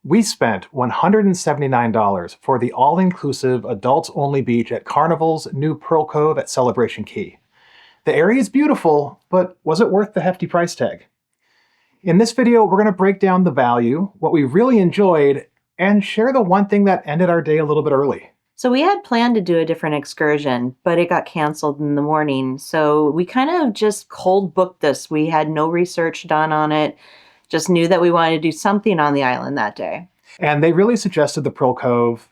We spent $179 for the all-inclusive adults-only beach at Carnival's new Pearl Cove at Celebration Key. The area is beautiful, but was it worth the hefty price tag? In this video, we're going to break down the value, what we really enjoyed, and share the one thing that ended our day a little bit early. So we had planned to do a different excursion, but it got canceled in the morning. So we kind of just cold booked this. We had no research done on it, just knew that we wanted to do something on the island that day. And they really suggested the Pearl Cove,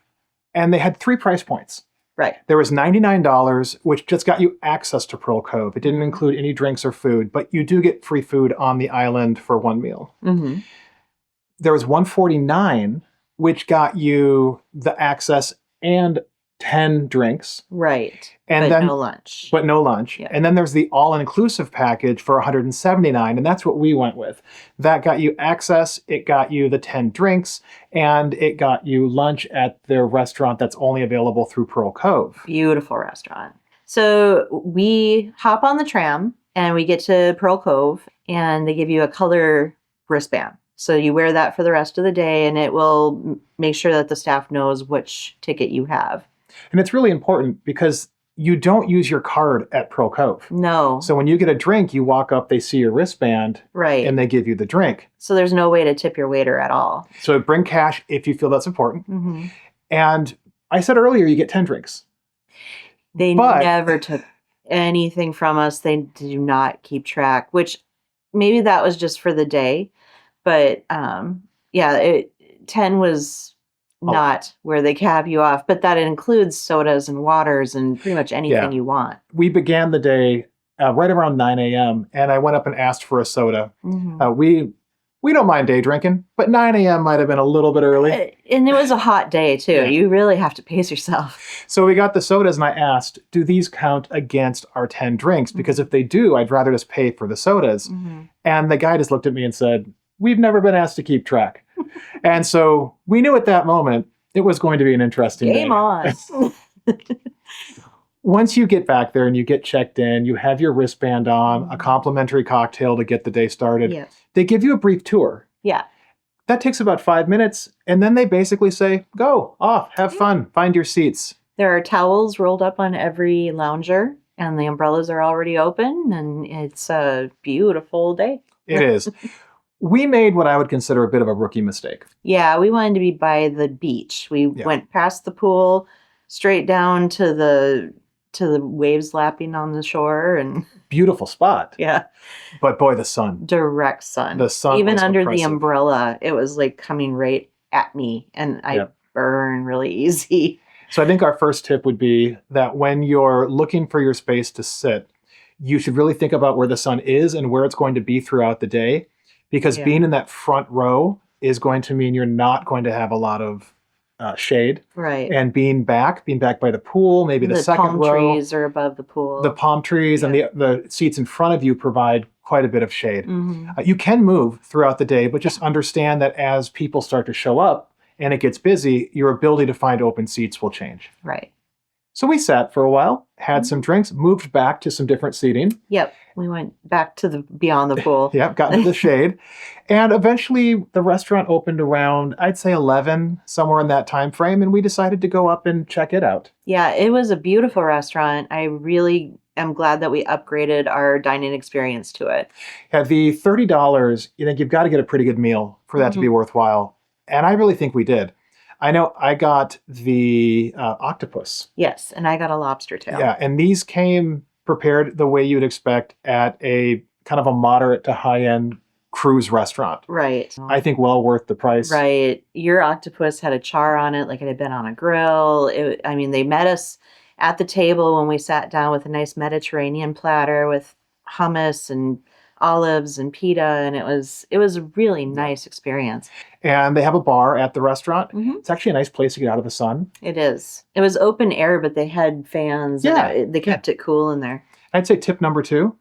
and they had 3 price points. Right. There was $99, which just got you access to Pearl Cove. It didn't include any drinks or food, but you do get free food on the island for one meal. Mm-hmm. There was $149, which got you the access and 10 drinks. Right. And but then, no lunch. But no lunch. Yeah. And then there's the all-inclusive package for $179, and that's what we went with. That got you access, it got you the 10 drinks, and it got you lunch at their restaurant that's only available through Pearl Cove. Beautiful restaurant. So we hop on the tram and we get to Pearl Cove, and they give you a color wristband. So you wear that for the rest of the day, and it will make sure that the staff knows which ticket you have. And it's really important because you don't use your card at Pearl Cove. No. So when you get a drink, you walk up, they see your wristband, right, and they give you the drink. So there's no way to tip your waiter at all. So bring cash if you feel that's important. Mm-hmm. And I said earlier, you get 10 drinks. They never took anything from us. They do not keep track, which maybe that was just for the day. But 10 was not where they cap you off, but that includes sodas and waters and pretty much anything you want. We began the day right around 9 a.m. and I went up and asked for a soda. Mm-hmm. We don't mind day drinking, but 9 a.m. might have been a little bit early. And it was a hot day too. Yeah. You really have to pace yourself. So we got the sodas and I asked, do these count against our 10 drinks? Because if they do, I'd rather just pay for the sodas. Mm-hmm. And the guy just looked at me and said, we've never been asked to keep track. And so we knew at that moment it was going to be an interesting day. Game on. Once you get back there and you get checked in, you have your wristband on, a complimentary cocktail to get the day started. Yeah. They give you a brief tour. Yeah. That takes about 5 minutes. And then they basically say, go off, have fun, find your seats. There are towels rolled up on every lounger, and the umbrellas are already open, and it's a beautiful day. It is. We made what I would consider a bit of a rookie mistake. Yeah, we wanted to be by the beach. We went past the pool, straight down to the waves lapping on the shore, and beautiful spot. Yeah. But boy, the sun. Direct sun. The sun. Even was under oppressive. the umbrella, it was like coming right at me, and I burn really easy. So I think our first tip would be that when you're looking for your space to sit, you should really think about where the sun is and where it's going to be throughout the day. Because being in that front row is going to mean you're not going to have a lot of shade. Right. And being back by the pool, maybe the second palm row. trees are above the pool. The palm trees and the seats in front of you provide quite a bit of shade. Mm-hmm. You can move throughout the day, but just understand that as people start to show up and it gets busy, your ability to find open seats will change. Right. So we sat for a while, had some drinks, moved back to some different seating. Yep. We went back to beyond the pool. Yep, got into the shade. And eventually the restaurant opened around, I'd say 11, somewhere in that time frame, and we decided to go up and check it out. Yeah, it was a beautiful restaurant. I really am glad that we upgraded our dining experience to it. Yeah, the $30, you've got to get a pretty good meal for that to be worthwhile. And I really think we did. I know I got the octopus. Yes, and I got a lobster tail. Yeah, and these came prepared the way you'd expect at a kind of a moderate to high-end cruise restaurant. Right. I think well worth the price. Right. Your octopus had a char on it like it had been on a grill. They met us at the table when we sat down with a nice Mediterranean platter with hummus and olives and pita, and it was a really nice experience. And they have a bar at the restaurant. Mm-hmm. It's actually a nice place to get out of the sun. It is. It was open air, but they had fans. Yeah. And they kept it cool in there. I'd say tip number 2,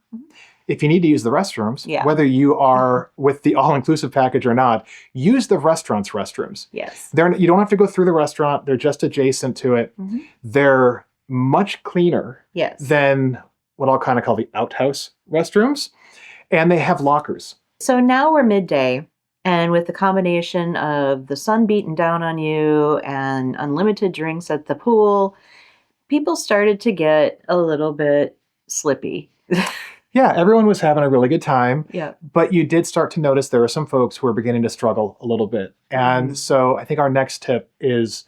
if you need to use the restrooms, whether you are with the all-inclusive package or not, use the restaurant's restrooms. Yes. You don't have to go through the restaurant. They're just adjacent to it. Mm-hmm. They're much cleaner than what I'll kind of call the outhouse restrooms. And they have lockers. So now we're midday. And with the combination of the sun beating down on you and unlimited drinks at the pool, people started to get a little bit slippy. Yeah, everyone was having a really good time, Yeah. but you did start to notice there were some folks who were beginning to struggle a little bit. And so I think our next tip is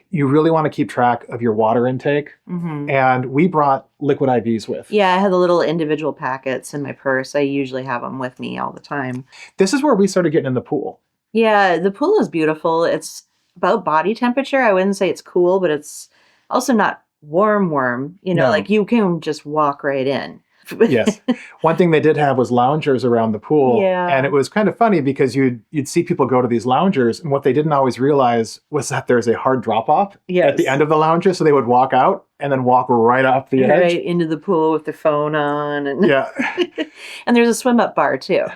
you really want to keep track of your water intake. Hmm. And we brought liquid IVs with. Yeah, I had the little individual packets in my purse. I usually have them with me all the time. This is where we started getting in the pool. Yeah, the pool is beautiful. It's about body temperature. I wouldn't say it's cool, but it's also not warm. No. Like you can just walk right in. Yes. One thing they did have was loungers around the pool. Yeah. And it was kind of funny because you'd see people go to these loungers, and what they didn't always realize was that there's a hard drop off at the end of the lounger. So they would walk out and then walk right off the edge. Right into the pool with their phone on. And Yeah. and there's a swim up bar too.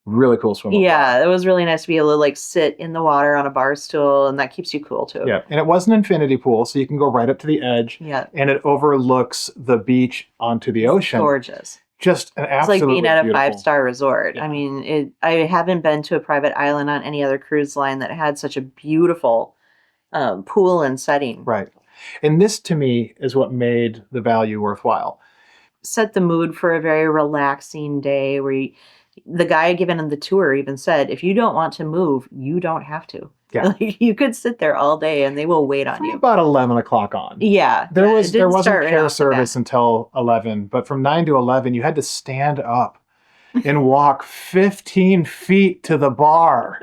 Really cool swim up Yeah, bar. it was really nice to be able to like sit in the water on a bar stool, and that keeps you cool too. Yeah. And it was an infinity pool, so you can go right up to the edge. Yeah. And it overlooks the beach onto the ocean. Gorgeous. Just an absolutely It's like being at a beautiful 5-star resort. Yeah. I mean, I haven't been to a private island on any other cruise line that had such a beautiful pool and setting. Right. And this, to me, is what made the value worthwhile. Set the mood for a very relaxing day where the guy giving the tour even said, if you don't want to move, you don't have to. Yeah. Like, you could sit there all day and they will wait on you. About 11 o'clock on. Yeah. There it didn't wasn't start right care off the service until 11, but from 9 to 11, you had to stand up and walk 15 feet to the bar.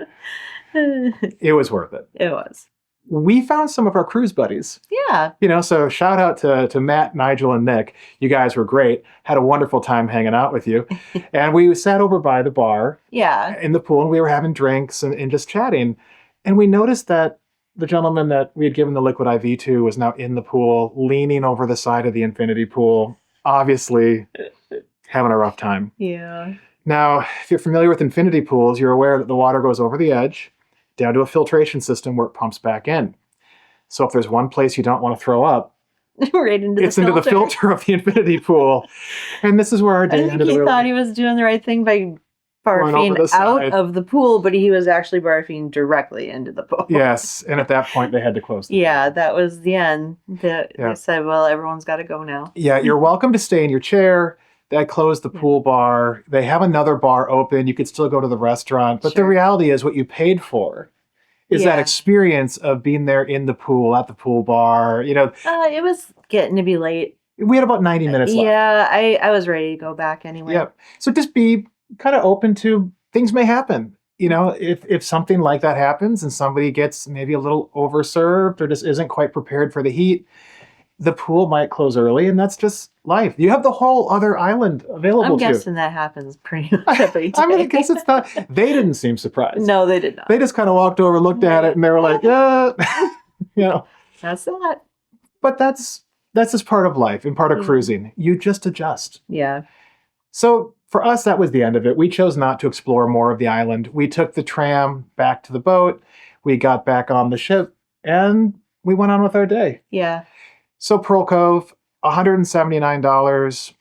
bat. It was worth it. It was. We found some of our cruise buddies. Yeah. So shout out to Matt, Nigel, and Nick. You guys were great. Had a wonderful time hanging out with you. And we sat over by the bar Yeah. in the pool, and we were having drinks and just chatting. And we noticed that the gentleman that we had given the liquid IV to was now in the pool, leaning over the side of the infinity pool, obviously having a rough time. Yeah. Now, if you're familiar with infinity pools, you're aware that the water goes over the edge, down to a filtration system where it pumps back in. So if there's one place you don't want to throw up, Right into it's the into the filter of the infinity pool. And this is where our I day think ended. he Really. thought he was doing the right thing by Going over barfing the out side. of the pool, but he was actually barfing directly into the pool. Yes, and at that point they had to close the Yeah, pool. that was the end. They said, well, everyone's got to go now. Yeah, you're welcome to stay in your chair. They closed the pool bar. They have another bar open. You could still go to the restaurant. But the Sure. reality is what you paid for is that Yeah. experience of being there in the pool, at the pool bar. It was getting to be late. We had about 90 minutes left. Yeah, I was ready to go back anyway. Yep. So just be kind of open to things may happen. If something like that happens and somebody gets maybe a little overserved or just isn't quite prepared for the heat, the pool might close early, and that's just life. You have the whole other island available I'm to you. guessing that happens pretty much every day. I'm going to guess it's not. They didn't seem surprised. No, they did not. They just kind of walked over, looked at it, and they were like, yeah. That's that. But that's just part of life and part of Yeah. cruising. You just adjust. Yeah. So for us, that was the end of it. We chose not to explore more of the island. We took the tram back to the boat. We got back on the ship, and we went on with our day. Yeah. So Pearl Cove, $179.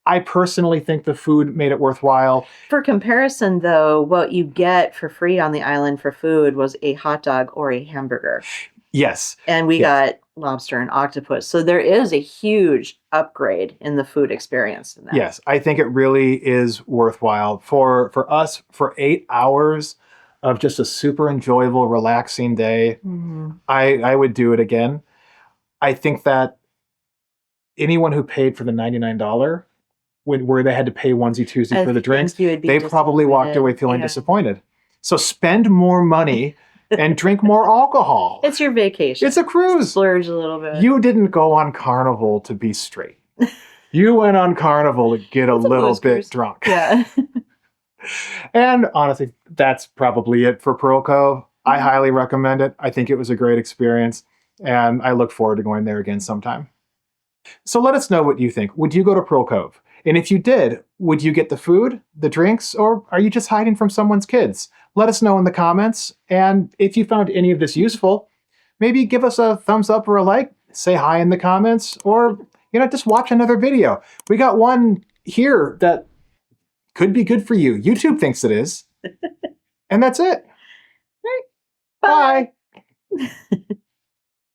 I personally think the food made it worthwhile. For comparison, though, what you get for free on the island for food was a hot dog or a hamburger. Yes. And we Yes. got lobster and octopus. So there is a huge upgrade in the food experience in that. Yes, I think it really is worthwhile. For us, for 8 hours of just a super enjoyable, relaxing day, Mhm. I would do it again. I think that anyone who paid for the $99 where they had to pay onesie twosie I for the drinks, think you would be they probably walked away feeling Yeah. disappointed. So spend more money and drink more alcohol. It's your vacation. It's a cruise. Splurge a little bit. You didn't go on Carnival to be straight. You went on Carnival to get a It's a little booze bit cruise. drunk. Yeah. And honestly, that's probably it for Pearl Cove. I Mhm. highly recommend it. I think it was a great experience, and I look forward to going there again sometime. So let us know what you think. Would you go to Pearl Cove? And if you did, would you get the food, the drinks, or are you just hiding from someone's kids? Let us know in the comments. And if you found any of this useful, maybe give us a thumbs up or a like, say hi in the comments, or just watch another video. We got one here that could be good for you. YouTube thinks it is. And that's it. Bye.